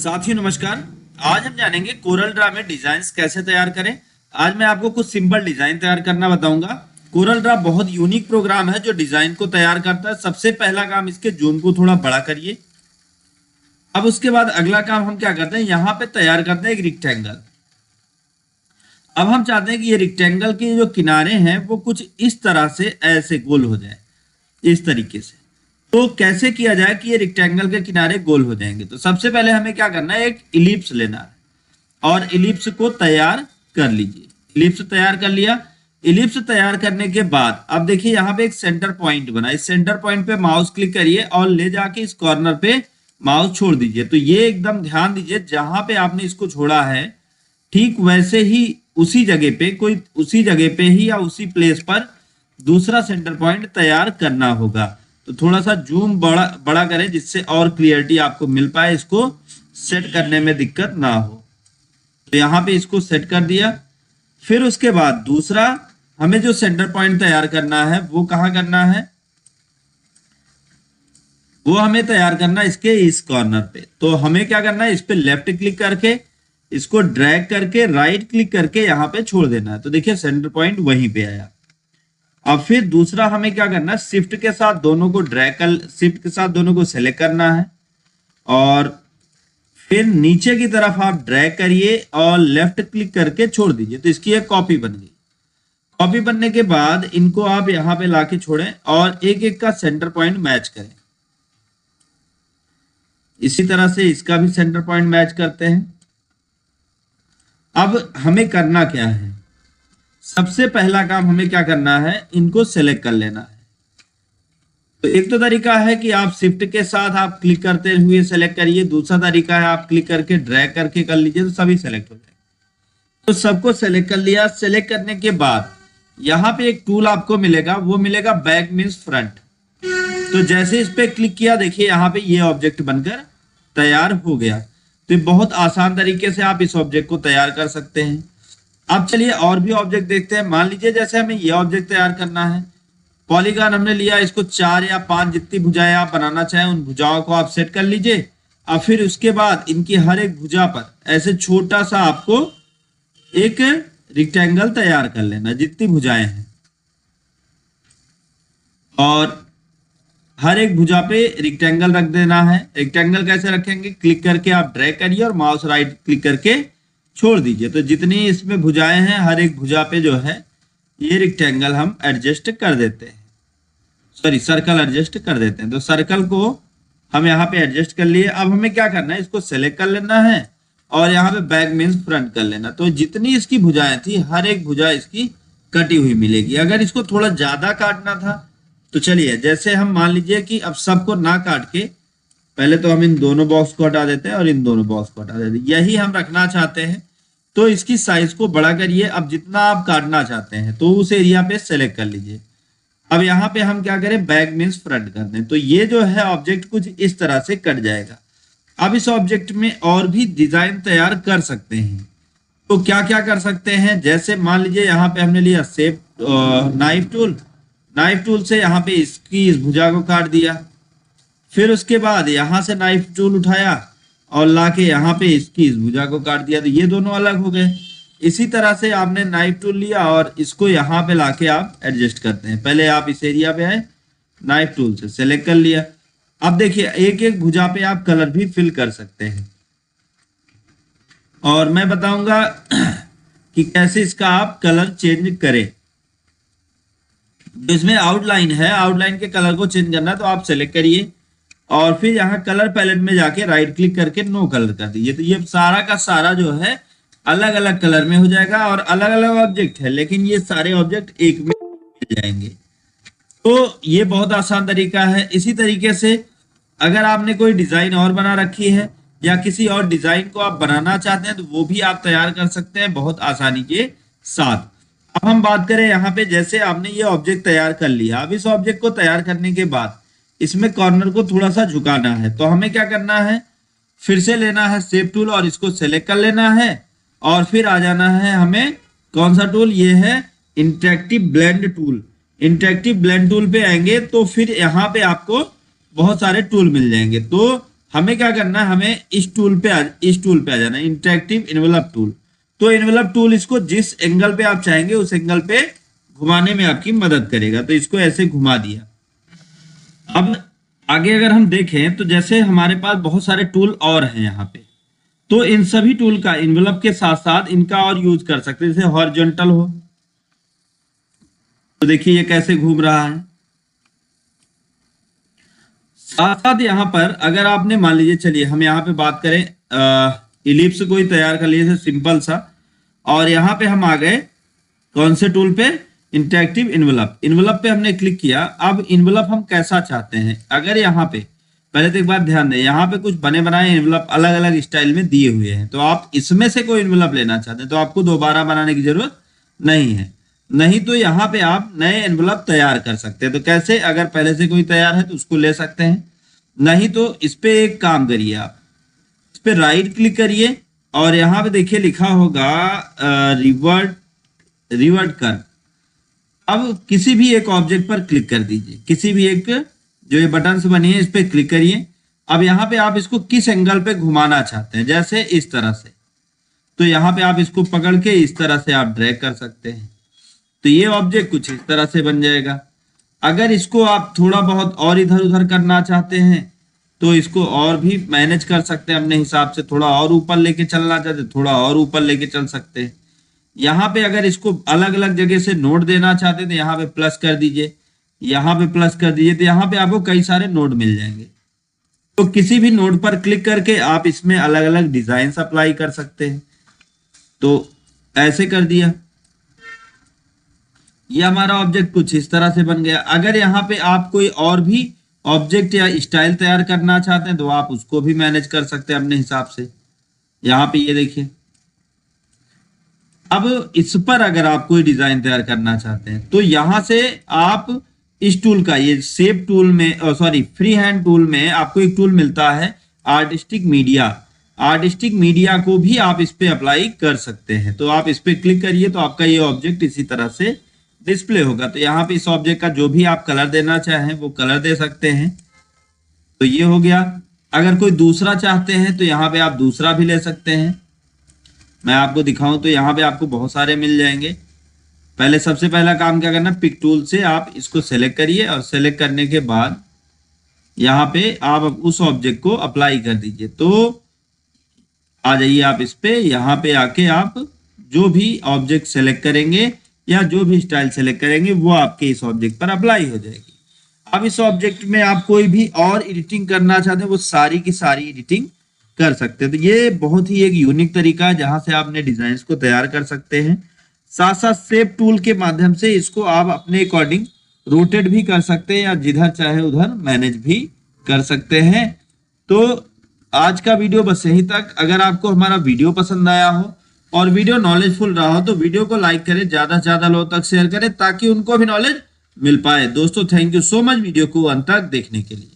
साथियों नमस्कार। आज हम जानेंगे कोरल ड्रा में डिजाइन्स कैसे तैयार करें। आज मैं आपको कुछ सिंपल डिजाइन तैयार करना बताऊंगा। कोरल ड्रा बहुत यूनिक प्रोग्राम है जो डिजाइन को तैयार करता है। सबसे पहला काम, इसके जूम को थोड़ा बड़ा करिए। अब उसके बाद अगला काम हम क्या करते हैं, यहाँ पे तैयार करते हैं एक रेक्टेंगल। अब हम चाहते हैं कि ये रेक्टेंगल के जो किनारे हैं वो कुछ इस तरह से ऐसे गोल हो जाए, इस तरीके से। तो कैसे किया जाए कि ये रेक्टेंगल के किनारे गोल हो जाएंगे। तो सबसे पहले हमें क्या करना है, एक इलिप्स लेना है और इलिप्स को तैयार कर लीजिए। इलिप्स तैयार कर लिया। इलिप्स तैयार करने के बाद अब देखिए यहाँ पे एक सेंटर पॉइंट बना। इस सेंटर पॉइंट पे माउस क्लिक करिए और ले जाके इस कॉर्नर पे माउस छोड़ दीजिए। तो ये एकदम ध्यान दीजिए, जहां पे आपने इसको छोड़ा है ठीक वैसे ही उसी जगह पे, कोई उसी जगह पे ही या उसी प्लेस पर दूसरा सेंटर पॉइंट तैयार करना होगा। तो थोड़ा सा जूम बड़ा करें जिससे और क्लियरिटी आपको मिल पाए, इसको सेट करने में दिक्कत ना हो। तो यहाँ पे इसको सेट कर दिया। फिर उसके बाद दूसरा हमें जो सेंटर पॉइंट तैयार करना है वो कहाँ करना है, वो हमें तैयार करना इसके इस कॉर्नर पे। तो हमें क्या करना है, इस पे लेफ्ट क्लिक करके इसको ड्रैग करके राइट क्लिक करके यहाँ पे छोड़ देना है। तो देखिए सेंटर पॉइंट वहीं पे आया। अब फिर दूसरा हमें क्या करना है, शिफ्ट के साथ दोनों को ड्रैग कर, शिफ्ट के साथ दोनों को सेलेक्ट करना है और फिर नीचे की तरफ आप ड्रैग करिए और लेफ्ट क्लिक करके छोड़ दीजिए। तो इसकी एक कॉपी बन गई। कॉपी बनने के बाद इनको आप यहाँ पे लाके छोड़ें और एक एक का सेंटर पॉइंट मैच करें। इसी तरह से इसका भी सेंटर पॉइंट मैच करते हैं। अब हमें करना क्या है, सबसे पहला काम हमें क्या करना है, इनको सेलेक्ट कर लेना है। तो एक तो तरीका है कि आप शिफ्ट के साथ आप क्लिक करते हुए सेलेक्ट करिए। दूसरा तरीका है आप क्लिक करके ड्रैग करके कर लीजिए, तो सभी सेलेक्ट हो जाएंगे। तो सबको सेलेक्ट कर लिया। सेलेक्ट करने के बाद यहाँ पे एक टूल आपको मिलेगा, वो मिलेगा बैक मीन्स फ्रंट। तो जैसे इस पे क्लिक किया, देखिए यहाँ पे ये ऑब्जेक्ट बनकर तैयार हो गया। तो बहुत आसान तरीके से आप इस ऑब्जेक्ट को तैयार कर सकते हैं। अब चलिए और भी ऑब्जेक्ट देखते हैं। मान लीजिए जैसे हमें ये ऑब्जेक्ट तैयार करना है, पॉलीगॉन हमने लिया, इसको 4 या 5 जितनी भुजाएं आप बनाना चाहें उन भुजाओं को आप सेट कर लीजिए। अब फिर उसके बाद इनकी हर एक भुजा पर ऐसे छोटा सा आपको एक रेक्टेंगल तैयार कर लेना, जितनी भुजाएं हैं, और हर एक भुजा पे रेक्टेंगल रख देना है। रेक्टेंगल कैसे रखेंगे, क्लिक करके आप ड्रैग करिए और माउस राइट क्लिक करके छोड़ दीजिए। तो जितनी इसमें भुजाएं हैं, हर एक भुजा पे जो है ये रेक्टेंगल हम एडजस्ट कर देते हैं, सॉरी सर्कल एडजस्ट कर देते हैं। तो सर्कल को हम यहाँ पे एडजस्ट कर लिए। अब हमें क्या करना है, इसको सेलेक्ट कर लेना है और यहाँ पे बैक मीन्स फ्रंट कर लेना। तो जितनी इसकी भुजाएं थी, हर एक भुजा इसकी कटी हुई मिलेगी। अगर इसको थोड़ा ज्यादा काटना था तो चलिए, जैसे हम मान लीजिए कि अब सबको ना काट के पहले तो हम इन दोनों बॉक्स को हटा देते हैं और इन दोनों बॉक्स को हटा देते हैं, यही हम रखना चाहते हैं। तो इसकी साइज को बड़ा करिए। अब जितना आप काटना चाहते हैं तो उस एरिया पे सेलेक्ट कर लीजिए। अब यहाँ पे हम क्या करें, बैक मीन्स फ्रंट कर दें। तो ये जो है ऑब्जेक्ट कुछ इस तरह से कट जाएगा। अब इस ऑब्जेक्ट में और भी डिजाइन तैयार कर सकते हैं। तो क्या क्या कर सकते हैं, जैसे मान लीजिए यहाँ पे हमने लिया shape knife tool. Knife tool से यहाँ पे इसकी इस भुजा को काट दिया। फिर उसके बाद यहाँ से नाइफ टूल उठाया और लाके यहाँ पे इसकी इस भुजा को काट दिया। तो ये दोनों अलग हो गए। इसी तरह से आपने नाइफ टूल लिया और इसको यहाँ पे लाके आप एडजस्ट करते हैं। पहले आप इस एरिया पे आए, नाइफ टूल से सेलेक्ट कर लिया। अब देखिए एक एक भुजा पे आप कलर भी फिल कर सकते हैं और मैं बताऊंगा कि कैसे इसका आप कलर चेंज करें। इसमें आउटलाइन है, आउटलाइन के कलर को चेंज करना है तो आप सेलेक्ट करिए और फिर यहाँ कलर पैलेट में जाके राइट क्लिक करके नो कलर कर दीजिए। तो ये सारा का सारा जो है अलग अलग कलर में हो जाएगा और अलग अलग ऑब्जेक्ट है, लेकिन ये सारे ऑब्जेक्ट एक में मिल जाएंगे। तो ये बहुत आसान तरीका है। इसी तरीके से अगर आपने कोई डिजाइन और बना रखी है या किसी और डिजाइन को आप बनाना चाहते हैं तो वो भी आप तैयार कर सकते हैं बहुत आसानी के साथ। अब हम बात करें यहाँ पे, जैसे आपने ये ऑब्जेक्ट तैयार कर लिया। अब इस ऑब्जेक्ट को तैयार करने के बाद इसमें कॉर्नर को थोड़ा सा झुकाना है। तो हमें क्या करना है, फिर से लेना है शेप टूल और इसको सेलेक्ट कर लेना है और फिर आ जाना है हमें कौन सा टूल, ये है interactive blend tool. Interactive blend tool पे आएंगे तो फिर यहाँ पे आपको बहुत सारे टूल मिल जाएंगे। तो हमें क्या करना है, हमें इस टूल पे आ जाना है, इंटरेक्टिव इन्वेलप टूल। तो इन्वेलप टूल इसको जिस एंगल पे आप चाहेंगे उस एंगल पे घुमाने में आपकी मदद करेगा। तो इसको ऐसे घुमा दिया। अब आगे अगर हम देखें तो जैसे हमारे पास बहुत सारे टूल और हैं यहाँ पे, तो इन सभी टूल का इन्वेलप के साथ साथ इनका और यूज कर सकते हैं। जैसे हॉरिजॉन्टल हो तो देखिए ये कैसे घूम रहा है। साथ साथ यहाँ पर अगर आपने मान लीजिए, चलिए हम यहाँ पे बात करें इलिप्स कोई तैयार कर लीजिए सिंपल सा, और यहाँ पे हम आ गए कौन से टूल पे, इंटरेक्टिव इन्वेलप। इन्वेलप पे हमने क्लिक किया। अब इन्वेलप हम कैसा चाहते हैं, अगर यहाँ पे पहले तो एक बात ध्यान दें, यहाँ पे कुछ बने बनाए इन्वेलप अलग अलग स्टाइल में दिए हुए हैं, तो आप इसमें से कोई इन्वेलप लेना चाहते हैं तो आपको दोबारा बनाने की जरूरत नहीं है। नहीं तो यहाँ पे आप नए एनवलप तैयार कर सकते हैं। तो कैसे, अगर पहले से कोई तैयार है तो उसको ले सकते हैं, नहीं तो इस पे एक काम करिए, आप इस पे राइट क्लिक करिए और यहाँ पे देखिए लिखा होगा रिवर्ट कर। अब किसी भी एक ऑब्जेक्ट पर क्लिक कर दीजिए, किसी भी एक जो ये बटन से बनी है इस पे क्लिक करिए। अब यहाँ पे आप इसको किस एंगल पे घुमाना चाहते हैं, जैसे इस तरह से, तो यहाँ पे आप इसको पकड़ के इस तरह से आप ड्रैग कर सकते हैं। तो ये ऑब्जेक्ट कुछ इस तरह से बन जाएगा। अगर इसको आप थोड़ा बहुत और इधर उधर करना चाहते हैं तो इसको और भी मैनेज कर सकते हैं अपने हिसाब से, थोड़ा और ऊपर लेके चलना चाहते हैं थोड़ा और ऊपर लेके चल सकते हैं। यहाँ पे अगर इसको अलग अलग जगह से नोड देना चाहते हैं तो यहाँ पे प्लस कर दीजिए, यहाँ पे प्लस कर दीजिए, तो यहाँ पे आपको कई सारे नोड मिल जाएंगे। तो किसी भी नोड पर क्लिक करके आप इसमें अलग अलग डिजाइन अप्लाई कर सकते हैं। तो ऐसे कर दिया, ये हमारा ऑब्जेक्ट कुछ इस तरह से बन गया। अगर यहाँ पे आप कोई और भी ऑब्जेक्ट या स्टाइल तैयार करना चाहते हैं तो आप उसको भी मैनेज कर सकते हैं अपने हिसाब से। यहाँ पे ये देखिए, अब इस पर अगर आप कोई डिजाइन तैयार करना चाहते हैं तो यहां से आप इस टूल का, ये शेप टूल में, सॉरी फ्री हैंड टूल में आपको एक टूल मिलता है आर्टिस्टिक मीडिया। आर्टिस्टिक मीडिया को भी आप इस पे अप्लाई कर सकते हैं। तो आप इस पे क्लिक करिए तो आपका ये ऑब्जेक्ट इसी तरह से डिस्प्ले होगा। तो यहाँ पे इस ऑब्जेक्ट का जो भी आप कलर देना चाहें वो कलर दे सकते हैं। तो ये हो गया। अगर कोई दूसरा चाहते हैं तो यहाँ पे आप दूसरा भी ले सकते हैं। मैं आपको दिखाऊं तो यहाँ पे आपको बहुत सारे मिल जाएंगे। पहले सबसे पहला काम क्या करना, पिक टूल से आप इसको सेलेक्ट करिए और सेलेक्ट करने के बाद यहाँ पे आप उस ऑब्जेक्ट को अप्लाई कर दीजिए। तो आ जाइए आप इस पे, यहाँ पे आके आप जो भी ऑब्जेक्ट सेलेक्ट करेंगे या जो भी स्टाइल सेलेक्ट करेंगे वो आपके इस ऑब्जेक्ट पर अप्लाई हो जाएगी। अब इस ऑब्जेक्ट में आप कोई भी और एडिटिंग करना चाहते हैं वो सारी की सारी एडिटिंग कर सकते हैं। तो ये बहुत ही एक यूनिक तरीका है जहां से आप अपने डिजाइन को तैयार कर सकते हैं। साथ साथ शेप टूल के माध्यम से इसको आप अपने अकॉर्डिंग रोटेट भी कर सकते हैं या जिधर चाहे उधर मैनेज भी कर सकते हैं। तो आज का वीडियो बस यहीं तक। अगर आपको हमारा वीडियो पसंद आया हो और वीडियो नॉलेजफुल रहा हो तो वीडियो को लाइक करें, ज्यादा से ज्यादा लोगों तक शेयर करें ताकि उनको भी नॉलेज मिल पाए। दोस्तों thank you so much video को अंत तक देखने के लिए।